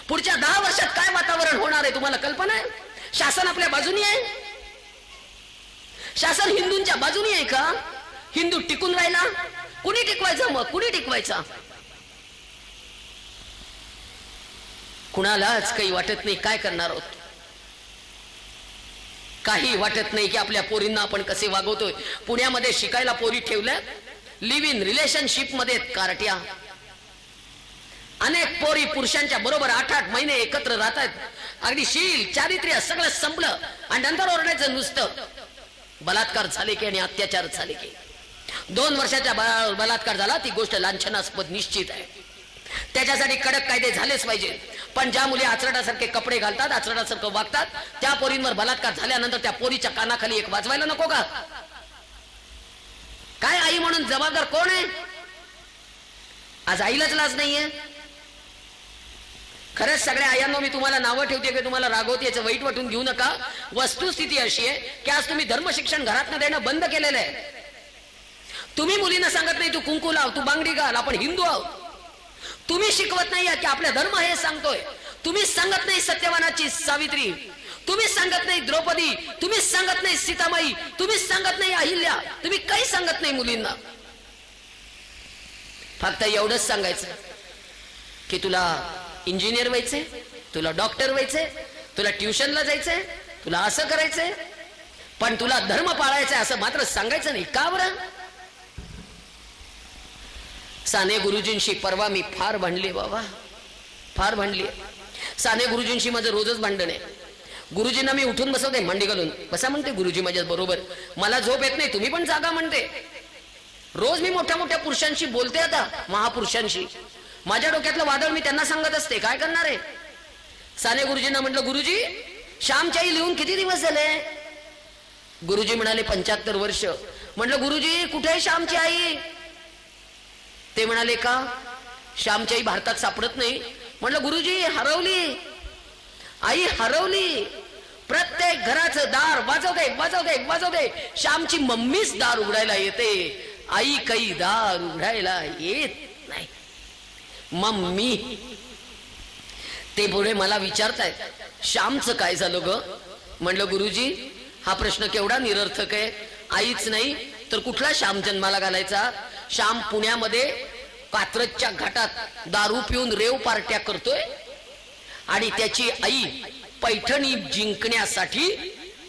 पुढच्या 10 वर्षात काय वातावरण होणार आहे तुम्हाला कल्पना आहे? शासन आपल्या बाजूनी आहे? शासन हिंदूंच्या बाजूनी आहे का? हिंदू टिकून राहिला? कुणी टिकवायचं? मग कुणी टिकवायचा? कुणालाच काही वाटत नाही काय करणार आहोत. काही वाटत नाही की आपल्या पोरींना आपण कसे वागवतोय. पुण्यामध्ये शिकायला पोरी ठेवल्या, लिव्ह इन रिलेशनशिप मध्ये कारट्या. अनेक पोरी पुरुषांच्या बरोबर 8-8 महिने एकत्र राहतात. अगदी शील चारित्र्य सगळं संपलं आणि नंतर ओरडायचं नुसतं. बलात्कार झाले की आणि अत्याचार झाले की 2 वर्षाच्या बलात्कार झाला ती गोष्ट लांछनास्पद निश्चित आहे. त्याच्यासाठी कडक कायदे झालेच पाहिजे. पण ज्या मुली आचरडासारखे कपडे घालतात, आचरडासारखं वागतात, त्या पोरींवर बलात्कार झाल्यानंतर त्या पोरीच्या कानाखाली एक वाजवायला नको का? काय आई म्हणून जबाबदार कोण आहे? आज आईलाच लाज नाहीये. खरंच सगळ्या आयांनो मी तुम्हाला नावं ठेवते की तुम्हाला रागवते, याचं वाईट वाटून घेऊ नका. वस्तुस्थिती अशी आहे की आज तुम्ही धर्मशिक्षण घरातनं देणं बंद केलेलं आहे. तुम्ही मुलींना सांगत नाही तू कुंकू लाव, तू बांगडी घाल, आपण हिंदू आहोत. तुम्ही शिकवत नाही की आपला धर्म हे सांगतोय. तुम्ही सांगत नाही सत्यवानाची सावित्री, तुम्ही सांगत नाही द्रौपदी, तुम्ही सांगत नाही सीतामाई, तुम्ही सांगत नाही अहिल्या, तुम्ही काही सांगत नाही मुलींना. फक्त एवढंच सांगायचं की तुला इंजिनियर व्हायचंय, तुला डॉक्टर व्हायचंय, तुला ट्युशनला जायचंय, तुला असं करायचंय, पण तुला धर्म पाळायचंय असं मात्र सांगायचं नाही. का बरं? साने गुरुजींशी परवा मी फार भांडले बाबा, फार भांडली. साने गुरुजींशी माझं रोजच भांडण आहे. गुरुजींना मी उठून बसवते, मांडी घालून बसा म्हणते गुरुजी माझ्या बरोबर. मला झोप येत नाही, तुम्ही पण जागा म्हणते. रोज मी मोठ्या मोठ्या पुरुषांशी बोलते, आता महापुरुषांशी. माझ्या डोक्यातलं वादळ मी त्यांना सांगत असते. काय करणार आहे? साने गुरुजींना म्हटलं गुरुजी श्यामची लिहून किती दिवस झाले? गुरुजी म्हणाले 75 वर्ष. म्हटलं गुरुजी कुठे आहे श्यामची आई? ते म्हणाले का? श्यामची आई भारतात सापडत नाही. म्हटलं गुरुजी हरवली, आई हरवली. प्रत्येक घराचं दार वाजवते वाजवते वाजवते. श्यामची मम्मीच दार उघडायला येते, आई काही दार उघडायला येत नाही. मम्मी. ते पुढे मला विचारतायत श्यामचं काय झालं ग? म्हणलं गुरुजी हा प्रश्न केवढा निरर्थक आहे. आईच नाही तर कुठला श्याम जन्माला घालायचा? श्याम पुण्यामध्ये कात्रजच्या घाटात दारू पिऊन रेव पार्ट्या करतोय आणि त्याची आई पैठणी जिंकण्यासाठी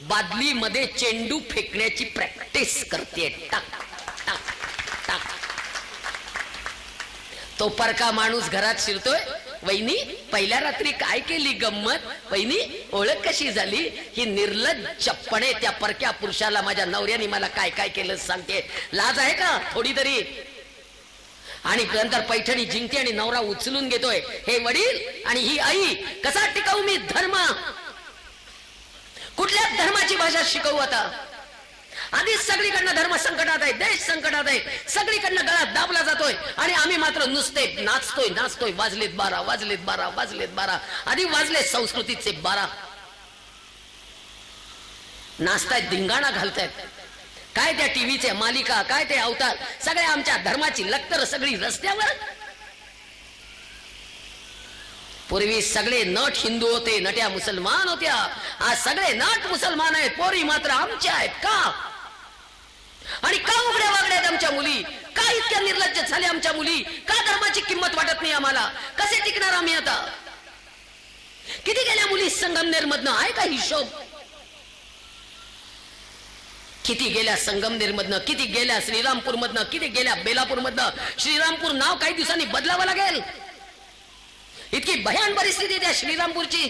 बादलीमध्ये चेंडू फेकण्याची प्रॅक्टिस करते. टाक टाक टाक. तो परका माणूस घरात शिरतोय, वहिनी पहिल्या रात्री काय केली गंमत? वहिनी ओळख कशी झाली? ही निर्लज्जपणे त्या परक्या पुरुषाला माझ्या नवऱ्याने मला काय काय केलं सांगते. लाज आहे का थोडी तरी? आणि नंतर पैठणी जिंकते आणि नवरा उचलून घेतोय. हे वडील आणि ही आई, कसा टिकवू मी धर्म? कुठल्या धर्माची भाषा शिकवू आता? आधीच सगळीकडनं धर्म संकटात आहे, देश संकटात आहे, सगळीकडनं गळा दाबला जातोय आणि आम्ही मात्र नुसते नाचतोय नाचतोय. वाजलेत 12, वाजलेत 12, वाजलेत 12. आधी वाजले संस्कृतीचे 12. नाचतायत, धिंगाणा घालतायत. काय त्या टीव्हीचे मालिका, काय ते अवतार, सगळ्या आमच्या धर्माची लक्तर सगळी रस्त्यावर. पूर्वी सगळे नट हिंदू होते, नट्या मुसलमान होत्या. आज सगळे नट मुसलमान आहेत, पोरी मात्र आमच्या आहेत. का? आणि का उघड्या वागड्या आहेत आमच्या मुली? का इतक्या निर्लज्ज झाल्या आमच्या मुली? का धर्माची किंमत वाटत नाही आम्हाला? कसे टिकणार आम्ही आता? किती गेल्या मुली संगमनेर मधनं? आहे का हिशोब? किती गेल्या संगमनेर मधनं, किती गेल्या श्रीरामपूर मधनं, किती गेल्या बेलापूर मधनं? श्रीरामपूर नाव काही दिवसांनी बदलावं लागेल. इतकी भयान परिस्थिती त्या श्रीरामपूरची.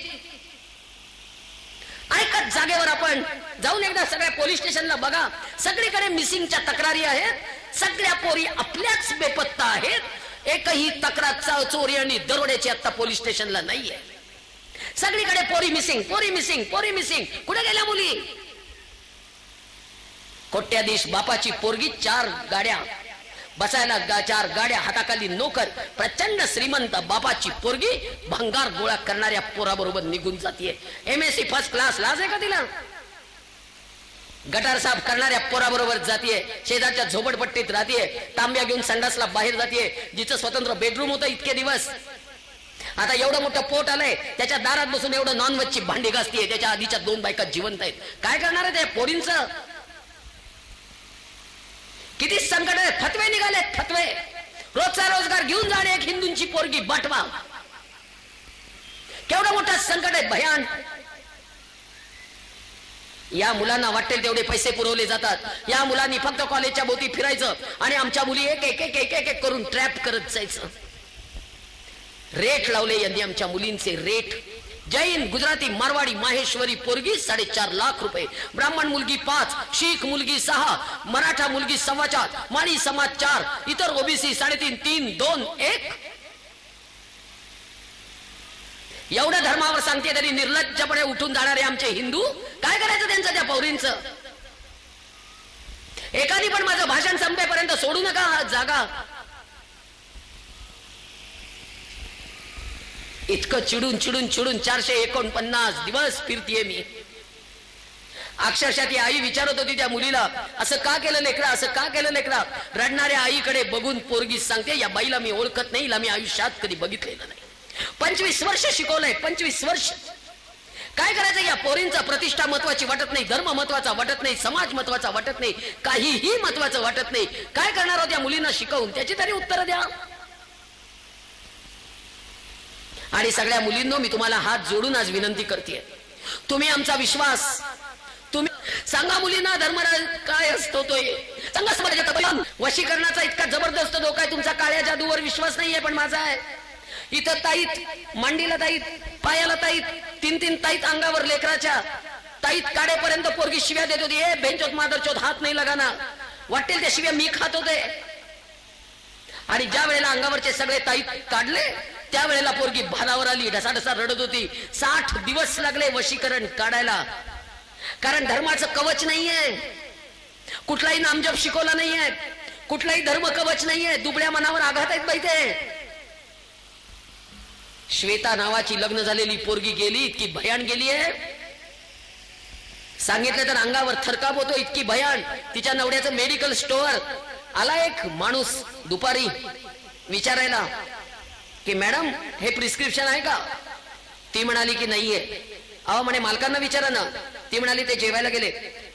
ऐकत जागेवर आपण जाऊन एकदा सगळ्या पोलीस स्टेशनला बघा, सगळीकडे मिसिंगच्या तक्रारी आहेत. सगळ्या पोरी आपल्याच बेपत्ता आहेत. एकही तक्रार चोरी आणि दरोड्याची आता पोलीस स्टेशनला नाहीये. सगळीकडे पोरी मिसिंग, पोरी मिसिंग, पोरी मिसिंग. कुठे गेल्या मुली? कोट्याधीश बापाची पोरगी, 4 गाड्या बसायला, 4 गाड्या, हाताखाली नोकर. प्रचंड श्रीमंत बापाची पोरगी भंगार गोळा करणाऱ्या पोराबरोबर निघून जातीये. MSc first class. लाज आहे का तिला? गटार साफ करणाऱ्या पोराबरोबर जातीये. शेजारच्या झोपडपट्टीत राहतीये. तांब्या घेऊन संडासला बाहेर जातीये. जिचं स्वतंत्र बेडरूम होतं इतके दिवस. आता एवढं मोठं पोट आलंय, त्याच्या दारात बसून एवढं नॉनव्हेजची भांडी घासतीये, त्याच्या आधीच्या 2 बायका जिवंत आहेत. काय करणार आहे त्या पोरींचं? किती संकट आहे. फतवे निघाले, फतवे. रोजचा रोजगार घेऊन जाणे, एक हिंदूंची पोरगी बटवा. केवढं मोठं संकट आहे, भयान. या मुलांना वाटेल तेवढे पैसे पुरवले जातात. या मुलांनी फक्त कॉलेजच्या भोवती फिरायचं आणि आमच्या मुली एक एक एक एक एक करून ट्रॅप करत जायचं. रेट लावले यांनी आमच्या मुलींचे रेट. जैन, गुजराती, मारवाडी, माहेश्वरी पोरगी 4.5 लाख रुपये, ब्राह्मण मुलगी 5, शीख मुलगी 6, मराठा मुलगी 4.25, माळी समाज 4, इतर ओबीसी 3.5, 3, 2, 1. एवढं धर्मावर सांगते तरी निर्लज्जपणे उठून जाणारे आमचे हिंदू. काय करायचं त्यांचं त्या पौरींचं? एकाने पण माझं भाषण संपेपर्यंत सोडू नका जागा. इतकं चिडून चिडून चिडून 449 दिवस फिरतीये मी. अक्षरशः ती आई विचारत होती त्या मुलीला, असं का केलं लेकरा, असं का केलं लेकरा? रडणाऱ्या आईकडे बघून पोरगी सांगते, या बाईला मी ओळखत नाही, हिला मी आयुष्यात कधी बघितलेलं नाही. 25 वर्ष शिकवलंय, 25 वर्ष. काय करायचं? या पोरींचा प्रतिष्ठा महत्वाची वाटत नाही, धर्म महत्वाचा वाटत नाही, समाज महत्वाचा वाटत नाही, काहीही महत्वाचं वाटत नाही. काय करणार आहोत या मुलींना शिकवून? त्याची तरी उत्तर द्या. आणि सगळ्या मुलींनो, मी तुम्हाला हात जोडून आज विनंती करते, तुम्ही आमचा विश्वास, तुम्ही सांगा मुलींना धर्मराज काय असतो तो. सांगा समाजाच्या वशीकरणाचा इतका जबरदस्त धोका आहे. तुमचा काळ्या जादूवर विश्वास नाहीये, पण माझा आहे. इथं ताईत, मांडीला ताईत, पायाला ताईत, 3-3 ताईत अंगावर लेकराच्या. ताईत काढेपर्यंत पोरगी शिव्या देत होती, ए बेंचोत मादरचोत हात नाही लगाना. वाटेल त्या शिव्या मी खात होते. आणि ज्या वेळेला अंगावरचे सगळे ताईत काढले, त्यावेळेला पोरगी भानावर आली, ढसाढसा रडत होती. 60 दिवस लागले वशीकरण काढायला. कारण धर्माचं कवच नाहीये, कुठलाही नामजप शिकवला नाहीये, कुठलाही धर्म कवच नाहीये. दुबळ्या मनावर आघात आहेत बाई ते. श्वेता नावाची लग्न झालेली पोरगी गेली, इतकी भयान गेली आहे, सांगितलं तर अंगावर थरकाप होतो, इतकी भयान. तिच्या नवऱ्याचं मेडिकल स्टोअर. आला एक माणूस दुपारी विचारायला की मॅडम हे प्रिस्क्रिप्शन आहे का? ती म्हणाली की नाहीये. अहो म्हणे मालकांना विचारा ना. ती म्हणाली ते जेवायला गेले.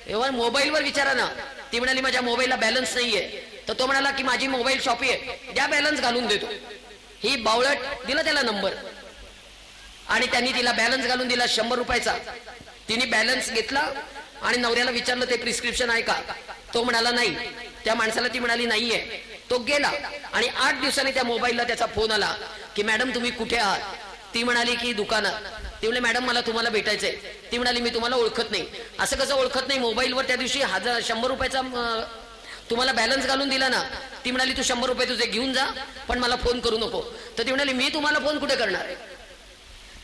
एव्हा मोबाईलवर विचारा ना. ती म्हणाली माझ्या मोबाईलला बॅलन्स नाहीये. तर तो म्हणाला की माझी मोबाईल शॉपी आहे, द्या बॅलन्स घालून देतो. ही बावळट दिला त्याला नंबर आणि त्यांनी तिला बॅलन्स घालून दिला 100 रुपयाचा. तिने बॅलन्स घेतला आणि नवऱ्याला विचारलं ते प्रिस्क्रिप्शन आहे का? तो म्हणाला नाही. त्या माणसाला ती म्हणाली नाहीये. तो गेला आणि 8 दिवसांनी त्या मोबाईलला त्याचा फोन आला की मॅडम तुम्ही कुठे आहात? ती म्हणाली की दुकानात. ती म्हणाली मॅडम मला तुम्हाला भेटायचंय. ती म्हणाली मी तुम्हाला ओळखत नाही. असं कसं ओळखत नाही? मोबाईलवर त्या दिवशी 100 रुपयाचा तुम्हाला बॅलन्स घालून दिला ना. ती म्हणाली तू 100 रुपये तुझे घेऊन जा, पण मला फोन करू नको. तर ती म्हणाली मी तुम्हाला फोन कुठे करणार आहे?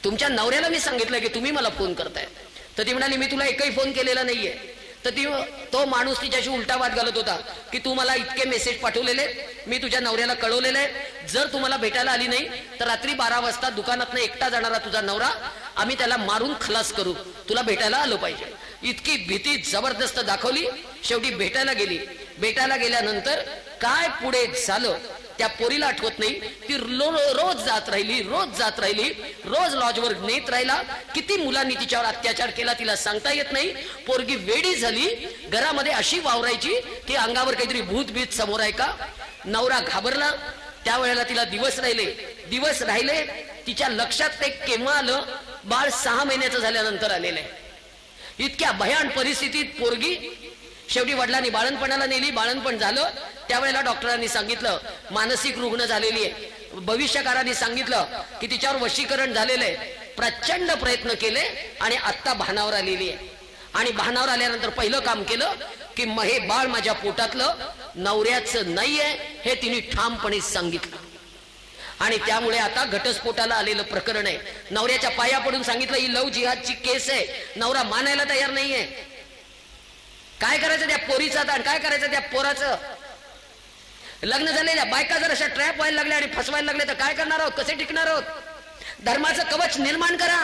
तुमच्या नवऱ्याला मी सांगितलं की तुम्ही मला फोन करताय. तर ती म्हणाली मी तुला एकही फोन केलेला नाहीये. तर तो माणूस तिच्याशी उलटा वाद घालत होता की तू मला इतके मेसेज पाठवलेले, मी तुझ्या नवऱ्याला कळवलेले आहे, जर तुम्हाला भेटायला आली नाही तर रात्री 12 वाजता दुकानातनं एकटा जाणारा तुझा नवरा आम्ही त्याला मारून खलास करू, तुला भेटायला आलो पाहिजे. इतकी भीती जबरदस्त दाखवली. शेवटी भेटायला गेली. भेटायला गेल्यानंतर काय पुढे झालं त्या पोरीला आठवत नाही. ती रोज जात राहिली, रोज जात राहिली, रोज लॉजवर नेत राहिला. किती मुलांनी तिच्यावर अत्याचार केला तिला सांगता येत नाही. पोरगी वेडी झाली, घरामध्ये अशी वावरायची की अंगावर काहीतरी भूत बीत समोर आहे का. नवरा घाबरला. त्यावेळेला तिला दिवस राहिले. तिच्या लक्षात ते केव्हा आलं? बाळ 6 महिन्याचं झाल्यानंतर आलेलं आहे. इतक्या भयान परिस्थितीत पोरगी शेवटी वडिलांनी बाळणपणाला नेली. बाळणपण झालं त्यावेळेला डॉक्टरांनी सांगितलं मानसिक रुग्ण झालेली आहे. भविष्यकारांनी सांगितलं की तिच्यावर वशीकरण झालेलं आहे. प्रचंड प्रयत्न केले आणि आत्ता भानावर आलेली आहे. आणि भानावर आल्यानंतर पहिलं काम केलं की हे बाळ माझ्या पोटातलं नवऱ्याचं नाहीये हे तिने ठामपणे सांगितलं. आणि त्यामुळे आता घटस्फोटाला आलेलं प्रकरण आहे. नवऱ्याच्या पाया पडून सांगितलं ही लव जिहादची केस आहे. नवरा मानायला तयार नाहीये. काय करायचं त्या पोरीचं आता, काय करायचं त्या पोराचं? लग्न झालेल्या बायका जर अशा ट्रॅप व्हायला लागल्या आणि फसवायला लागले तर काय करणार आहोत? कसे टिकणार आहोत? धर्माचं कवच निर्माण करा.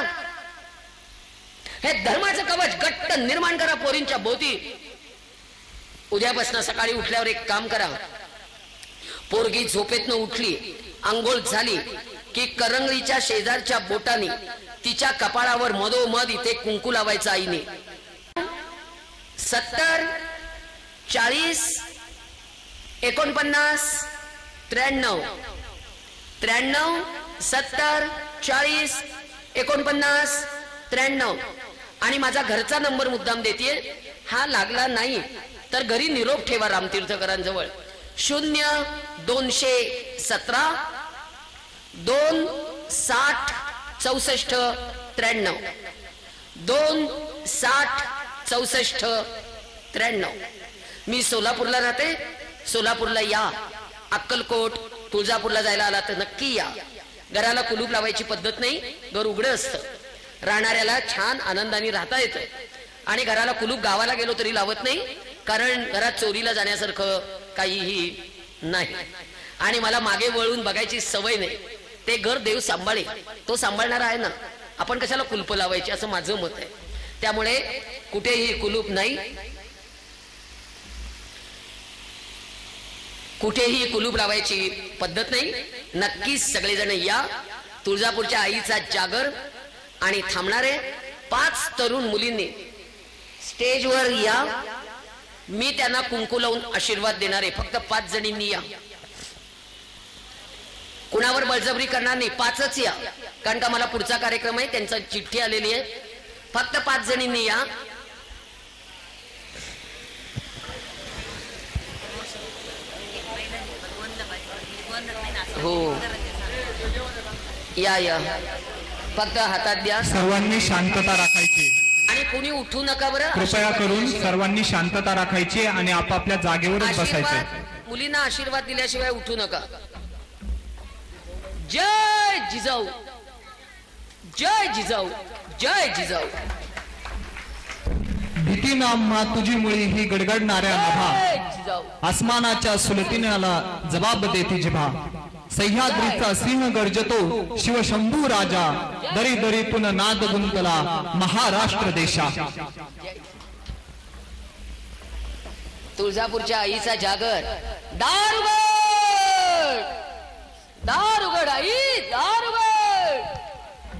हे धर्माचं कवच घट्ट निर्माण करा पोरींच्या भोवती. उद्यापासून सकाळी उठल्यावर एक काम करा. पोरगी झोपेतनं उठली, आंघोळ झाली, की करंगळीच्या शेजारच्या बोटाने तिच्या कपाळावर मधोमध इथे कुंकू लावायचं आईने. 70 40 49 93 93 70 40 49 93 आणि माझा घरचा नंबर मुद्दाम देते. हा लागला नाही तर घरी निरोप ठेवा रामतीर्थकरांजवळ. 0-217 260 64 93 260 64 93. मी सोलापूरला राहते. सोलापूरला या. अक्कलकोट तुळजापूरला जायला आला तर नक्की या. घराला कुलूप लावायची पद्धत नाही. घर उघडं असतं. राहणाऱ्याला छान आनंदाने राहता येतं. आणि घराला कुलूप गावाला गेलो तरी लावत नाही, कारण घरात चोरीला जाण्यासारखं काहीही नाही. आणि मला मागे वळून बघायची सवय नाही. ते घर देव सांभाळे. तो सांभाळणारा आहे ना. आपण कशाला कुलूप लावायची असं माझं मत आहे. त्यामुळे कुठेही कुलूप नाही. कुठेही कुलूप लावायची पद्धत नाही. नक्कीच सगळेजण या. तुळजापूरच्या आईचा जागर. आणि थांबणारे 5 तरुण मुलींनी स्टेजवर या. मी त्यांना कुंकू लावून आशीर्वाद देणार आहे. फक्त 5 जणींनी या. कुणावर बळजबरी करणार नाही. 5च या, कारण का मला पुढचा कार्यक्रम आहे. त्यांचा चिठ्ठी आलेली आहे. फक्त 5 जणींनी या. हो या या. फक्त हातात द्या. सर्वांनी शांतता राखायची आणि कोणी उठू नका बरं. कृपया करून सर्वांनी शांतता राखायची आणि आपापल्या जागेवरच बसायचे. मुलींना आशीर्वाद दिल्याशिवाय उठू नका. जय जिजाऊ, जय जिजाऊ, जय जिजाऊ. भीती नाम्हा तुझी मुळी ही गडगडणाऱ्या जय नभा. जिजाऊ. आसमानाच्या सुलतीनाला जबाब देती जिभा. सह्याद्रीचा सिंह गर्जतो शिवशंभू राजा. दरी दरीतून नाद गुंतला महाराष्ट्र देशा. तुळजापूरच्या आईचा जागर. दार उघड, दार उघड आई, दार उघड.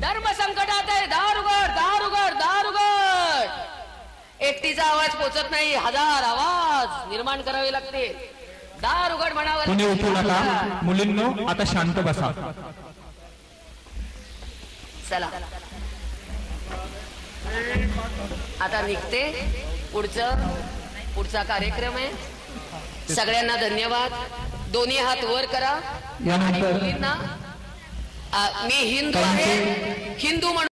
धर्म संकटात आहे. दार उघड, दार उघड, दार उघड. एकटीचा आवाज पोचत नाही. 1000 आवाज निर्माण करावे लागते. दार उघड म्हणावं. कोणी उठू नका. मुलींनो आता शांत बसा. चला आता निघते. पुढचा कार्यक्रम आहे. सगळ्यांना धन्यवाद. दोन्ही हात वर करा. आणि यानंतर मुलींना मी हिंदू आहे, हिंदू म्हणून